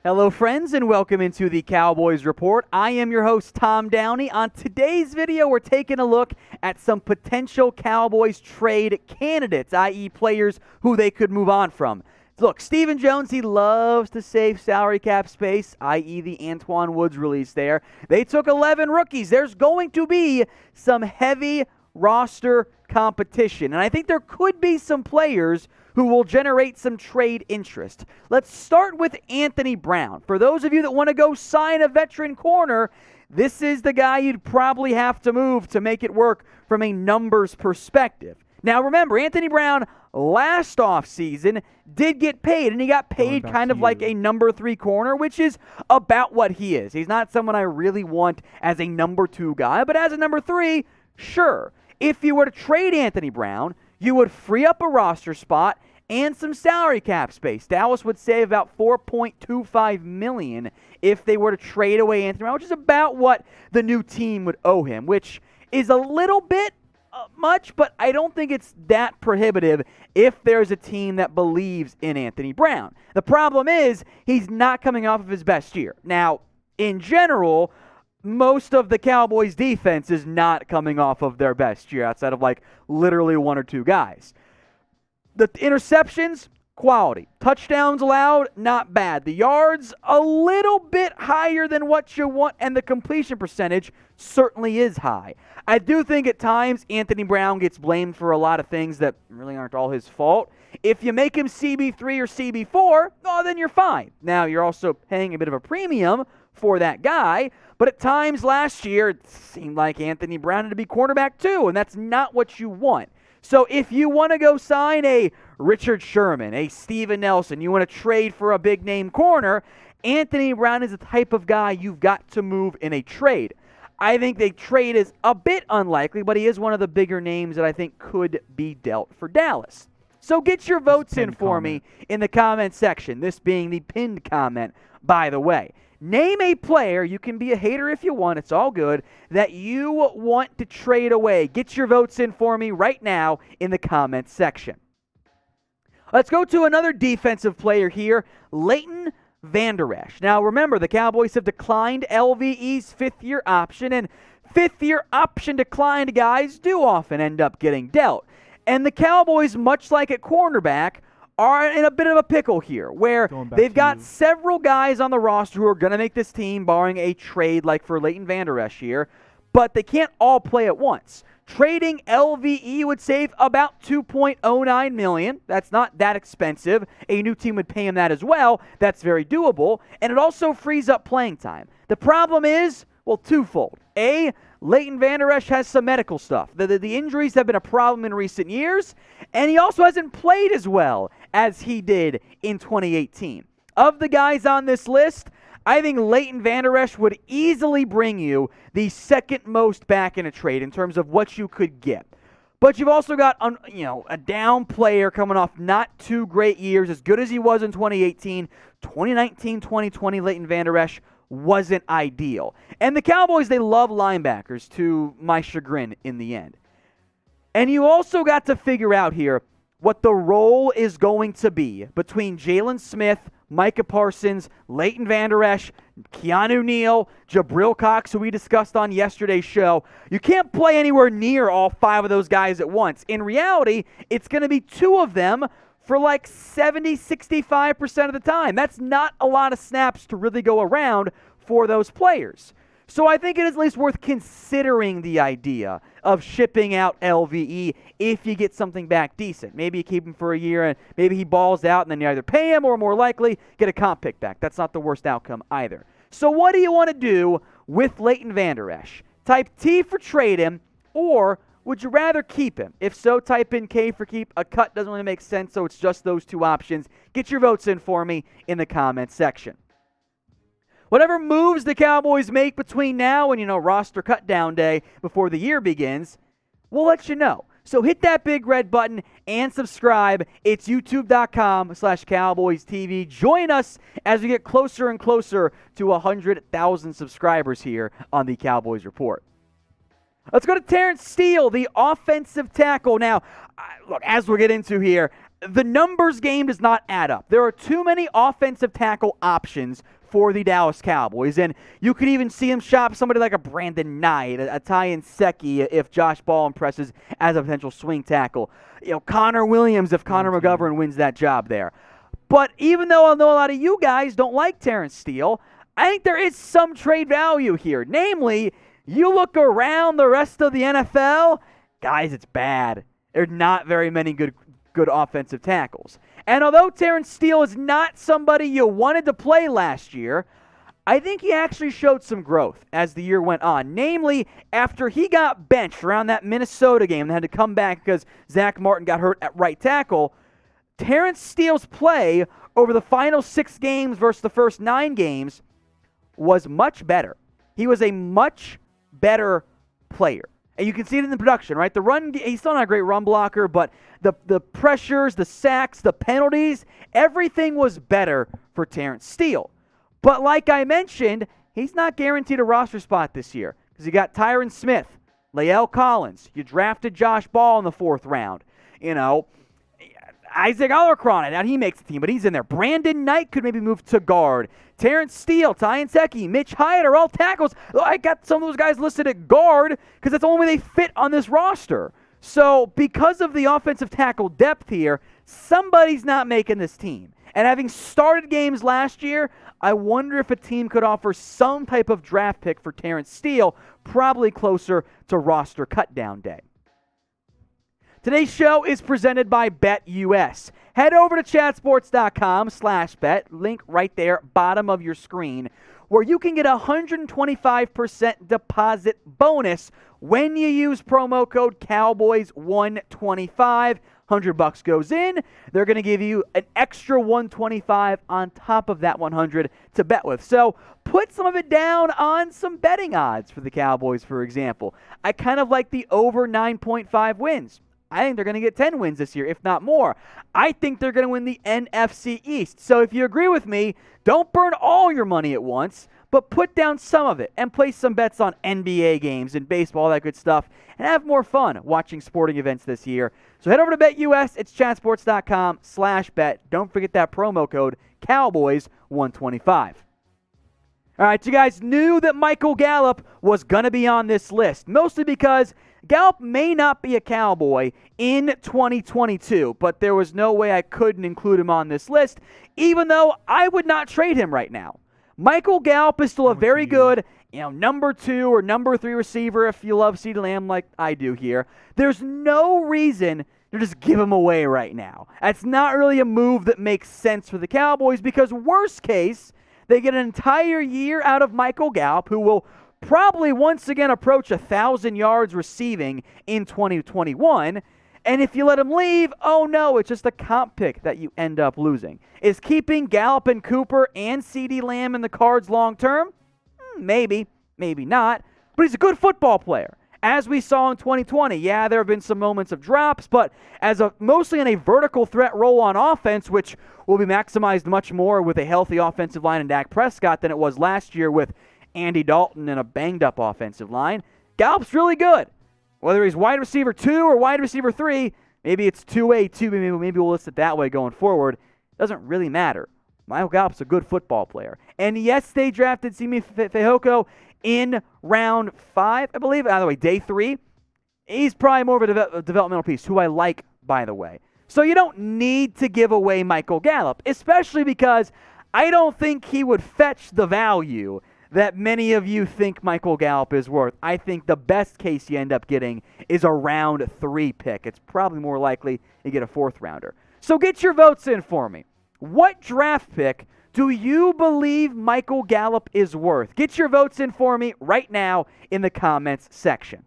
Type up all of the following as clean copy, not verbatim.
Hello, friends, and welcome into the Cowboys Report. I am your host, Tom Downey. On today's video, we're taking a look at some potential Cowboys trade candidates, i.e. players who they could move on from. Look, Stephen Jones, he loves to save salary cap space, i.e. the Antoine Woods release there. They took 11 rookies. There's going to be some heavy roster competition, and I think there could be some players who will generate some trade interest. Let's start with Anthony Brown. For those of you that want to go sign a veteran corner, this is the guy you'd probably have to move to make it work from a numbers perspective. Now remember, Anthony Brown last offseason did get paid, and he got paid kind of like a number 3 corner, which is about what he is. He's not someone I really want as a number 2 guy, but as a number 3, sure. If you were to trade Anthony Brown, you would free up a roster spot and some salary cap space. Dallas would save about $4.25 million if they were to trade away Anthony Brown, which is about what the new team would owe him, which is a little bit much, but I don't think it's that prohibitive if there's a team that believes in Anthony Brown. The problem is he's not coming off of his best year. Now, in general, most of the Cowboys defense is not coming off of their best year outside of like literally 1 or 2 guys. The interceptions, quality. Touchdowns allowed, not bad. The yards, a little bit higher than what you want, and the completion percentage certainly is high. I do think at times Anthony Brown gets blamed for a lot of things that really aren't all his fault. If you make him CB3 or CB4, oh, then you're fine. Now, you're also paying a bit of a premium for that guy, but at times last year, it seemed like Anthony Brown had to be cornerback too, and that's not what you want. So if you want to go sign a Richard Sherman, a Steven Nelson, you want to trade for a big-name corner, Anthony Brown is the type of guy you've got to move in a trade. I think the trade is a bit unlikely, but he is one of the bigger names that I think could be dealt for Dallas. So get your votes in for me in the comment section, this being the pinned comment, by the way. Name a player, you can be a hater if you want, it's all good, that you want to trade away. Get your votes in for me right now in the comments section. Let's go to another defensive player here, Leighton Vander Esch. Now remember, the Cowboys have declined LVE's 5th-year option, and 5th-year option declined guys do often end up getting dealt. And the Cowboys, much like at cornerback, are in a bit of a pickle here, where they've got several guys on the roster who are going to make this team, barring a trade like for Leighton Vander Esch here, but they can't all play at once. Trading LVE would save about $2.09 million. That's not that expensive. A new team would pay him that as well. That's very doable, and it also frees up playing time. The problem is, well, twofold. A, Leighton Vander Esch has some medical stuff. The injuries have been a problem in recent years, and he also hasn't played as well as he did in 2018. Of the guys on this list, I think Leighton Vander Esch would easily bring you the second most back in a trade in terms of what you could get. But you've also got a down player coming off not 2 great years, as good as he was in 2018. 2019, 2020, Leighton Vander Esch wasn't ideal. And the Cowboys, they love linebackers, to my chagrin in the end. And you also got to figure out here what the role is going to be between Jalen Smith, Micah Parsons, Leighton Vander Esch, Keanu Neal, Jabril Cox, who we discussed on yesterday's show. You can't play anywhere near all 5 of those guys at once. In reality, it's going to be 2 of them for like 70, 65% of the time. That's not a lot of snaps to really go around for those players. So I think it is at least worth considering the idea of shipping out LVE if you get something back decent. Maybe you keep him for a year and maybe he balls out and then you either pay him or more likely get a comp pick back. That's not the worst outcome either. So what do you want to do with Leighton Vander Esch? Type T for trade him, or would you rather keep him? If so, type in K for keep. A cut doesn't really make sense, so it's just those 2 options. Get your votes in for me in the comments section. Whatever moves the Cowboys make between now and, roster cut down day before the year begins, we'll let you know. So hit that big red button and subscribe. It's youtube.com/CowboysTV. Join us as we get closer and closer to 100,000 subscribers here on the Cowboys Report. Let's go to Terence Steele, the offensive tackle. Now, look, as we'll get into here, the numbers game does not add up. There are too many offensive tackle options for the Dallas Cowboys, and you could even see him shop somebody like a Brandon Knight, a Ty Nsekhe if Josh Ball impresses as a potential swing tackle. Connor Williams if Connor McGovern wins that job there. But even though I know a lot of you guys don't like Terence Steele, I think there is some trade value here. Namely, you look around the rest of the NFL, guys, it's bad. There are not very many good offensive tackles. And although Terence Steele is not somebody you wanted to play last year, I think he actually showed some growth as the year went on. Namely, after he got benched around that Minnesota game and had to come back because Zach Martin got hurt at right tackle, Terence Steele's play over the final 6 games versus the first 9 games was much better. He was a much better player. And you can see it in the production, right? The run, he's still not a great run blocker, but the pressures, the sacks, the penalties, everything was better for Terence Steele. But like I mentioned, he's not guaranteed a roster spot this year because you got Tyron Smith, Lael Collins. You drafted Josh Ball in the 4th round. Isaac Alarcron, now he makes the team, but he's in there. Brandon Knight could maybe move to guard. Terence Steele, Ty Nsekhe, Mitch Hyatt are all tackles. I got some of those guys listed at guard because that's the only way they fit on this roster. So because of the offensive tackle depth here, somebody's not making this team. And having started games last year, I wonder if a team could offer some type of draft pick for Terence Steele, probably closer to roster cutdown day. Today's show is presented by BetUS. Head over to chatsports.com/bet, link right there, bottom of your screen, where you can get a 125% deposit bonus when you use promo code Cowboys125. $100 goes in. They're going to give you an extra $125 on top of that $100 to bet with. So put some of it down on some betting odds for the Cowboys, for example. I kind of like the over 9.5 wins. I think they're going to get 10 wins this year, if not more. I think they're going to win the NFC East. So if you agree with me, don't burn all your money at once, but put down some of it and place some bets on NBA games and baseball, all that good stuff, and have more fun watching sporting events this year. So head over to BetUS. It's chatsports.com/bet. Don't forget that promo code Cowboys125. All right, you guys knew that Michael Gallup was going to be on this list, mostly because Gallup may not be a Cowboy in 2022, but there was no way I couldn't include him on this list, even though I would not trade him right now. Michael Gallup is still a very good, number 2 or number 3 receiver if you love CeeDee Lamb like I do here. There's no reason to just give him away right now. That's not really a move that makes sense for the Cowboys because worst case, they get an entire year out of Michael Gallup, who will probably once again approach 1,000 yards receiving in 2021. And if you let him leave, oh no, it's just a comp pick that you end up losing. Is keeping Gallup and Cooper and CeeDee Lamb in the cards long term? Maybe, maybe not. But he's a good football player. As we saw in 2020, yeah, there have been some moments of drops, but mostly in a vertical threat role on offense, which will be maximized much more with a healthy offensive line and Dak Prescott than it was last year with Andy Dalton and a banged-up offensive line. Gallup's really good. Whether he's wide receiver 2 or wide receiver 3, maybe it's 2A, 2B, maybe we'll list it that way going forward. Doesn't really matter. Michael Gallup's a good football player. And yes, they drafted Simi Fehoko in round 5, I believe. By the way, day 3. He's probably more of a developmental piece, who I like, by the way. So you don't need to give away Michael Gallup, especially because I don't think he would fetch the value that many of you think Michael Gallup is worth. I think the best case you end up getting is a round 3 pick. It's probably more likely you get a 4th rounder. So get your votes in for me. What draft pick do you believe Michael Gallup is worth? Get your votes in for me right now in the comments section.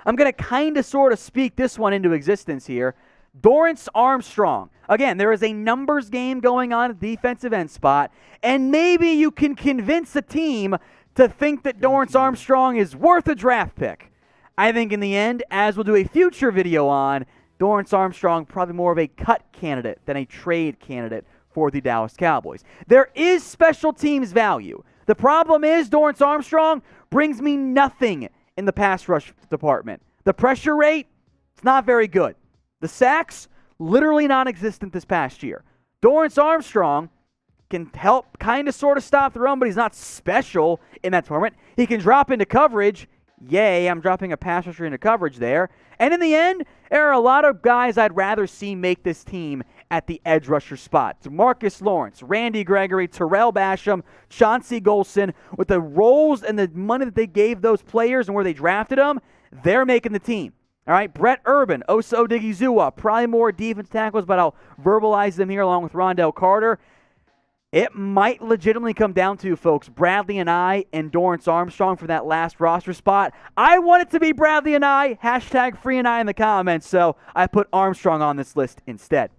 I'm going to kind of sort of speak this one into existence here. Darius Armstrong. Again, there is a numbers game going on at the defensive end spot, and maybe you can convince a team to think that Darius Armstrong is worth a draft pick. I think in the end, as we'll do a future video on, Darius Armstrong probably more of a cut candidate than a trade candidate for the Dallas Cowboys. There is special teams value. The problem is Darius Armstrong brings me nothing in the pass rush department. The pressure rate, it's not very good. The sacks, literally non-existent this past year. Dorance Armstrong can help kind of sort of stop the run, but he's not special in that tournament. He can drop into coverage. Yay, I'm dropping a pass rusher into coverage there. And in the end, there are a lot of guys I'd rather see make this team at the edge rusher spot. Marcus Lawrence, Randy Gregory, Terrell Basham, Chauncey Golson, with the roles and the money that they gave those players and where they drafted them, they're making the team. All right, Brett Urban, Osa Odigizua, probably more defense tackles, but I'll verbalize them here along with Rondell Carter. It might legitimately come down to, folks, Bradley and I and Dorance Armstrong for that last roster spot. I want it to be Bradley and I, hashtag free and I in the comments, so I put Armstrong on this list instead.